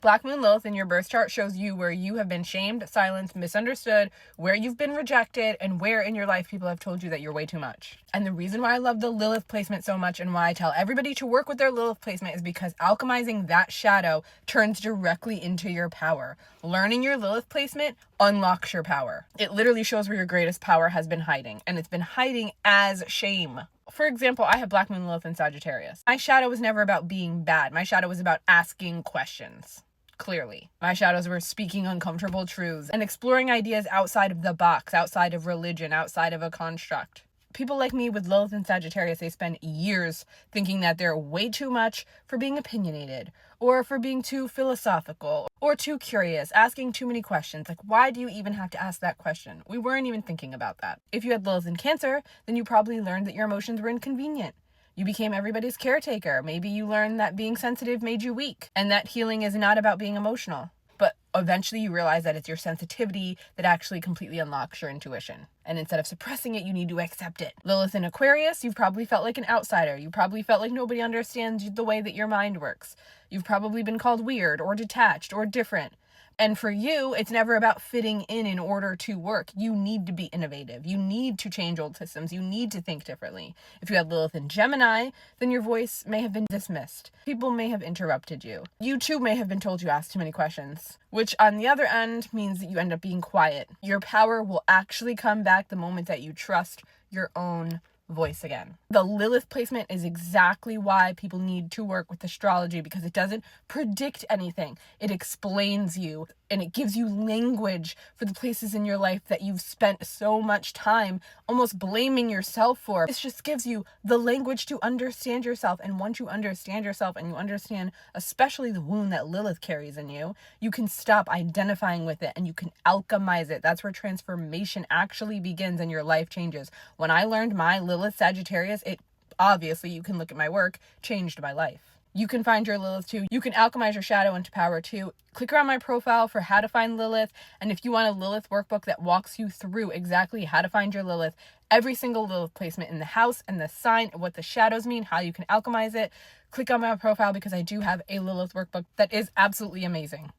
Black Moon Lilith in your birth chart shows you where you have been shamed, silenced, misunderstood, where you've been rejected, and where in your life people have told you that you're way too much. And the reason why I love the Lilith placement so much and why I tell everybody to work with their Lilith placement is because alchemizing that shadow turns directly into your power. Learning your Lilith placement unlocks your power. It literally shows where your greatest power has been hiding, and it's been hiding as shame. For example, I have Black Moon Lilith in Sagittarius. My shadow was never about being bad. My shadow was about asking questions. Clearly, my shadows were speaking uncomfortable truths and exploring ideas outside of the box, outside of religion, outside of a construct. People like me with Lilith and Sagittarius, they spend years thinking that they're way too much for being opinionated, or for being too philosophical, or too curious, asking too many questions. Like, why do you even have to ask that question? We weren't even thinking about that. If you had Lilith in Cancer, then you probably learned that your emotions were inconvenient. You became everybody's caretaker. Maybe you learned that being sensitive made you weak, and that healing is not about being emotional. But eventually you realize that it's your sensitivity that actually completely unlocks your intuition. And instead of suppressing it, you need to accept it. Lilith in Aquarius, you've probably felt like an outsider. You probably felt like nobody understands the way that your mind works. You've probably been called weird or detached or different. And for you, it's never about fitting in order to work. You need to be innovative. You need to change old systems. You need to think differently. If you had Lilith in Gemini, then your voice may have been dismissed. People may have interrupted you. You too may have been told you asked too many questions, which on the other end means that you end up being quiet. Your power will actually come back the moment that you trust your own voice again. The Lilith placement is exactly why people need to work with astrology, because it doesn't predict anything. It explains you, and it gives you language for the places in your life that you've spent so much time almost blaming yourself for. It just gives you the language to understand yourself. And once you understand yourself and you understand especially the wound that Lilith carries in you, you can stop identifying with it and you can alchemize it. That's where transformation actually begins and your life changes. When I learned my Lilith Sagittarius, it obviously, you can look at my work, changed my life. You can find your Lilith too. You can alchemize your shadow into power too. Click around my profile for how to find Lilith. And if you want a Lilith workbook that walks you through exactly how to find your Lilith, every single Lilith placement in the house and the sign, what the shadows mean, how you can alchemize it, click on my profile because I do have a Lilith workbook that is absolutely amazing.